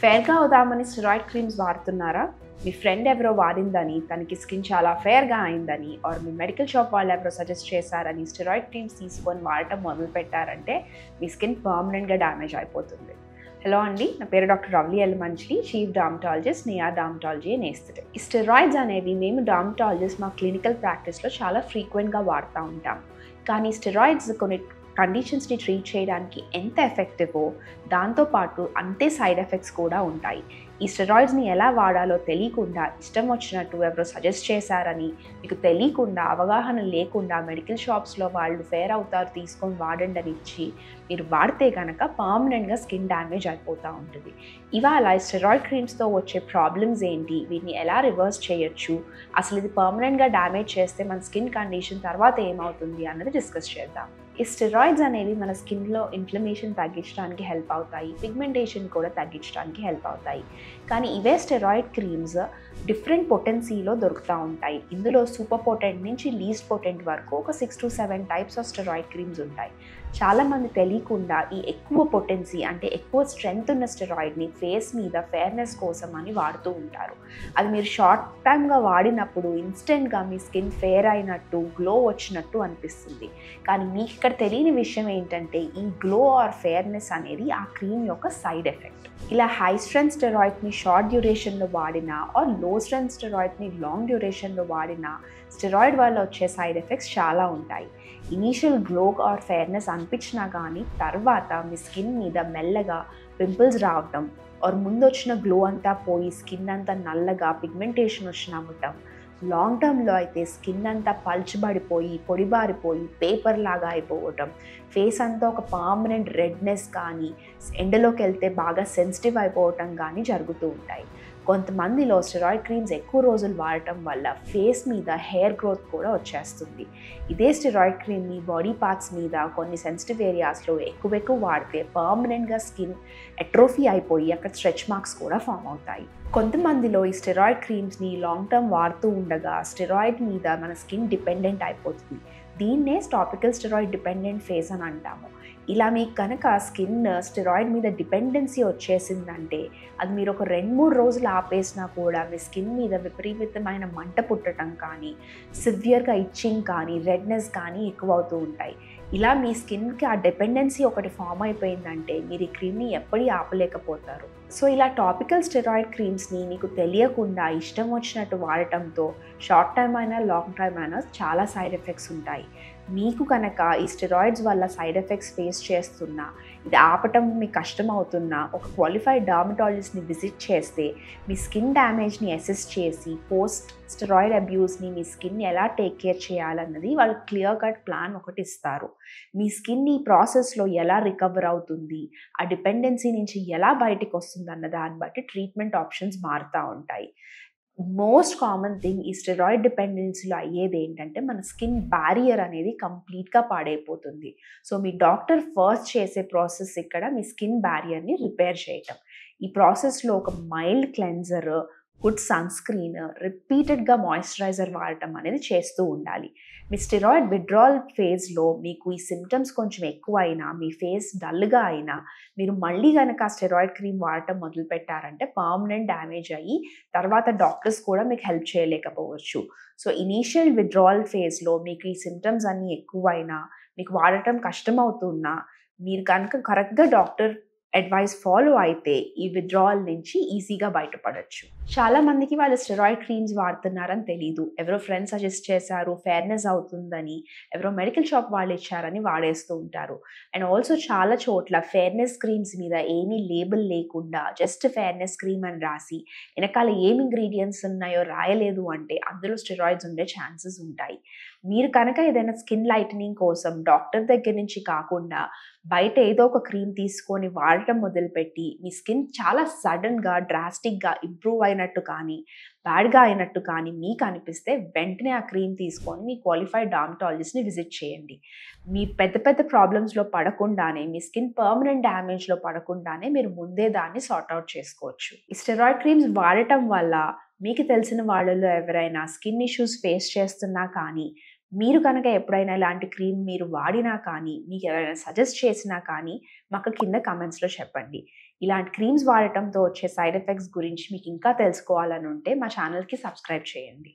ఫెయిర్‌గా అవుదామని steroid creams వాడుతున్నారా? మీ friend ఎవరో వాడిందని, తనకి స్కిన్ చాలా ఫెయిర్‌గా అయిందని, ఆర్ మీ మెడికల్ షాప్ వాళ్ళు ఎవరో సజెస్ట్ చేశారని స్టెరాయిడ్ క్రీమ్స్ తీసుకొని వాడటం మొదలుపెట్టారంటే మీ స్కిన్ పర్మనెంట్‌గా డ్యామేజ్ అయిపోతుంది. హలో అండి, నా పేరు doctor Ravali L Manjli, chief dermatologist, Nia dermatology and aesthetic. ఈ స్టెరాయిడ్స్ అనేవి మేము డర్మటాలజిస్ట్ మా క్లినికల్ ప్రాక్టీస్‌లో చాలా ఫ్రీక్వెంట్‌గా వాడుతూ ఉంటాం. కానీ స్టెరాయిడ్స్ కొన్ని కండిషన్స్ని ట్రీట్ చేయడానికి ఎంత ఎఫెక్టివో దాంతోపాటు అంతే సైడ్ ఎఫెక్ట్స్ కూడా ఉంటాయి. ఈ స్టెరాయిడ్స్ని ఎలా వాడాలో తెలియకుండా ఇష్టం వచ్చినట్టు ఎవరో సజెస్ట్ చేశారని, మీకు తెలియకుండా అవగాహన లేకుండా మెడికల్ షాప్స్లో వాళ్ళు ఫెయిర్ అవుతారు తీసుకొని వాడండి అని ఇచ్చి మీరు వాడితే కనుక పర్మనెంట్గా స్కిన్ డ్యామేజ్ అయిపోతూ ఉంటుంది. ఇవాళ స్టెరాయిడ్ క్రీమ్స్తో వచ్చే ప్రాబ్లమ్స్ ఏంటి, వీటిని ఎలా రివర్స్ చేయొచ్చు, అసలు ఇది పర్మనెంట్గా డ్యామేజ్ చేస్తే మన స్కిన్ కండిషన్ తర్వాత ఏమవుతుంది అన్నది డిస్కస్ చేద్దాం. ఈ స్టెరాయిడ్స్ అనేవి మన స్కిన్లో ఇన్ఫ్లమేషన్ తగ్గించడానికి హెల్ప్ అవుతాయి, పిగ్మెంటేషన్ కూడా తగ్గించడానికి హెల్ప్ అవుతాయి. కానీ ఇవే స్టెరాయిడ్ క్రీమ్స్ డిఫరెంట్ పొటెన్సీలో దొరుకుతూ ఉంటాయి. ఇందులో సూపర్ పొటెంట్ నుంచి లీస్ట్ పొటెంట్ వరకు ఒక 6 to 7 types of steroid creams ఉంటాయి. చాలామంది తెలియకుండా ఈ ఎక్కువ పొటెన్సీ అంటే ఎక్కువ స్ట్రెంగ్త్ ఉన్న స్టెరాయిడ్ని ఫేస్ మీద ఫెయిర్నెస్ కోసం అని వాడుతూ ఉంటారు. అది మీరు షార్ట్ టైమ్గా వాడినప్పుడు ఇన్స్టెంట్గా మీ స్కిన్ ఫెయిర్ అయినట్టు, గ్లో వచ్చినట్టు అనిపిస్తుంది. కానీ మీకు ఇక్కడ తెలియని విషయం ఏంటంటే ఈ గ్లో ఆర్ ఫెయిర్నెస్ అనేది ఆ క్రీమ్ యొక్క సైడ్ ఎఫెక్ట్. ఇలా హై స్ట్రెంత్ స్టెరాయిడ్ని షార్ట్ డ్యూరేషన్లో వాడినా ఆర్ లో స్ట్రెంత్ స్టెరాయిడ్ని లాంగ్ డ్యూరేషన్లో వాడినా స్టెరాయిడ్ వల్ల వచ్చే సైడ్ ఎఫెక్ట్స్ చాలా ఉంటాయి. ఇనీషియల్ గ్లో ఆర్ ఫెయిర్నెస్ అనిపించినా కానీ తర్వాత మీ స్కిన్ మీద మెల్లగా పింపుల్స్ రావటం ఆర్ ముందు వచ్చిన గ్లో అంతా పోయి స్కిన్ అంతా నల్లగా పిగ్మెంటేషన్ వచ్చిన అవ్వటం, లాంగ్ టర్మ్లో అయితే స్కిన్ అంతా పల్చబడిపోయి పొడిబారిపోయి పేపర్ లాగా అయిపోవటం, ఫేస్ అంతా ఒక పర్మనెంట్ రెడ్నెస్ కానీ ఎండలోకి వెళ్తే బాగా సెన్సిటివ్ అయిపోవటం కానీ జరుగుతూ ఉంటాయి. కొంతమందిలో స్టెరాయిడ్ క్రీమ్స్ ఎక్కువ రోజులు వాడటం వల్ల ఫేస్ మీద హెయిర్ గ్రోత్ కూడా వచ్చేస్తుంది. ఇదే స్టెరాయిడ్ క్రీమ్ని బాడీ పార్ట్స్ మీద కొన్ని సెన్సిటివ్ ఏరియాస్లో ఎక్కువ వాడితే పర్మనెంట్గా స్కిన్ అట్రోఫీ అయిపోయి అక్కడ స్ట్రెచ్ మార్క్స్ కూడా ఫామ్ అవుతాయి. కొంతమందిలో ఈ స్టెరాయిడ్ క్రీమ్స్ని లాంగ్ టర్మ్ వాడుతూ ఉండగా స్టెరాయిడ్ మీద మన స్కిన్ డిపెండెంట్ అయిపోతుంది. దీన్నే టాపికల్ స్టెరాయిడ్ డిపెండెంట్ ఫేస్ అని అంటాము. ఇలా మీకు కనుక స్కిన్ స్టెరాయిడ్ మీద డిపెండెన్సీ వచ్చేసిందంటే అది మీరు ఒక 2-3 రోజులు ఆపేసినా కూడా మీ స్కిన్ మీద విపరీతమైన మంట పుట్టడం కానీ, సివియర్గా ఇచ్చింగ్ కానీ, రెడ్నెస్ కానీ ఎక్కువ అవుతూ ఉంటాయి. ఇలా మీ స్కిన్కి ఆ డిపెండెన్సీ ఒకటి ఫామ్ అయిపోయిందంటే మీరు ఈ క్రీమ్ని ఎప్పటికీ ఆపలేకపోతారు. సో ఇలా టాపికల్ స్టెరాయిడ్ క్రీమ్స్ని మీకు తెలియకుండా ఇష్టం వచ్చినట్టు వాడటంతో షార్ట్ టైం అయినా లాంగ్ టైం అయినా చాలా సైడ్ ఎఫెక్ట్స్ ఉంటాయి. మీకు కనుక ఈ స్టెరాయిడ్స్ వల్ల సైడ్ ఎఫెక్ట్స్ ఫేస్ చేస్తున్నా, ఇది ఆపటం మీకు కష్టం అవుతున్నా ఒక క్వాలిఫైడ్ డర్మటాలజిస్ట్ని విజిట్ చేస్తే మీ స్కిన్ డ్యామేజ్ని అసెస్ చేసి పోస్ట్ స్టెరాయిడ్ అబ్యూస్ని మీ స్కిన్ని ఎలా టేక్ కేర్ చేయాలన్నది వాళ్ళు క్లియర్ కట్ ప్లాన్ ఒకటి ఇస్తారు. మీ స్కిన్ ఈ ప్రాసెస్లో ఎలా రికవర్ అవుతుంది, ఆ డిపెండెన్సీ నుంచి ఎలా బయటికి వస్తుంది అన్న దాన్ని బట్టి ట్రీట్మెంట్ ఆప్షన్స్ మారుతూ ఉంటాయి. మోస్ట్ కామన్ థింగ్ ఈ స్టెరాయిడ్ డిపెండెన్సీలో అయ్యేది ఏంటంటే మన స్కిన్ బ్యారియర్ అనేది కంప్లీట్గా పాడైపోతుంది. సో మీ డాక్టర్ ఫస్ట్ చేసే ప్రాసెస్ ఇక్కడ మీ స్కిన్ బ్యారియర్ని రిపేర్ చేయటం. ఈ ప్రాసెస్లో ఒక mild cleanser, good sunscreen, రిపీటెడ్గా మాయిశ్చరైజర్ వాడటం అనేది చేస్తూ ఉండాలి. మీ స్టెరాయిడ్ విత్డ్రాల్ ఫేజ్లో మీకు ఈ సిమ్టమ్స్ కొంచెం ఎక్కువ అయినా, మీ ఫేస్ డల్గా అయినా మీరు మళ్ళీ కనుక స్టెరాయిడ్ క్రీమ్ వాడటం మొదలు పెట్టారంటే పర్మనెంట్ డ్యామేజ్ అయ్యి తర్వాత డాక్టర్స్ కూడా మీకు హెల్ప్ చేయలేకపోవచ్చు. సో ఇనీషియల్ విత్డ్రాల్ ఫేజ్లో మీకు ఈ సిమ్టమ్స్ అన్నీ ఎక్కువైనా, మీకు వాడటం కష్టమవుతున్నా మీరు కనుక కరెక్ట్గా డాక్టర్ అడ్వైస్ ఫాలో అయితే ఈ విత్డ్రావల్ నుంచి ఈజీగా బయటపడచ్చు. చాలా మందికి వాళ్ళు స్టెరాయిడ్ క్రీమ్స్ వాడుతున్నారని తెలీదు. ఎవరో ఫ్రెండ్స్ సజెస్ట్ చేశారు, ఫెయిర్నెస్ అవుతుందని, ఎవరో మెడికల్ షాప్ వాళ్ళు ఇచ్చారని వాడేస్తూ ఉంటారు. అండ్ ఆల్సో చాలా చోట్ల ఫెయిర్నెస్ క్రీమ్స్ మీద ఏమీ లేబుల్ లేకుండా జస్ట్ ఫెయిర్నెస్ క్రీమ్ అని రాసి వెనకాల ఏం ఇంగ్రీడియంట్స్ ఉన్నాయో రాయలేదు అంటే అందులో స్టెరాయిడ్స్ ఉండే ఛాన్సెస్ ఉంటాయి. మీరు కనుక ఏదైనా స్కిన్ లైటనింగ్ కోసం డాక్టర్ దగ్గర నుంచి కాకుండా బయట ఏదో ఒక క్రీమ్ తీసుకొని వాడటం మొదలుపెట్టి మీ స్కిన్ చాలా సడన్గా డ్రాస్టిక్గా ఇంప్రూవ్ అయినట్టు కానీ బ్యాడ్గా అయినట్టు కానీ మీకు అనిపిస్తే వెంటనే ఆ క్రీమ్ తీసుకొని మీ క్వాలిఫైడ్ డర్మటాలజిస్ట్ని విజిట్ చేయండి. మీ పెద్ద ప్రాబ్లమ్స్లో పడకుండానే, మీ స్కిన్ పర్మనెంట్ డ్యామేజ్లో పడకుండానే మీరు ముందే దాన్ని సార్ట్అవుట్ చేసుకోవచ్చు. ఈ స్టెరాయిడ్ క్రీమ్స్ వాడటం వల్ల మీకు తెలిసిన వాళ్ళలో ఎవరైనా స్కిన్ ఇష్యూస్ ఫేస్ చేస్తున్నా కానీ, మీరు కనుక ఎప్పుడైనా ఇలాంటి క్రీమ్ మీరు వాడినా కానీ, మీకు ఎవరైనా సజెస్ట్ చేసినా కానీ మాకు కింద కామెంట్స్లో చెప్పండి. ఇలాంటి క్రీమ్స్ వాడటంతో వచ్చే సైడ్ ఎఫెక్ట్స్ గురించి మీకు ఇంకా తెలుసుకోవాలని ఉంటే మా ఛానల్కి సబ్స్క్రైబ్ చేయండి.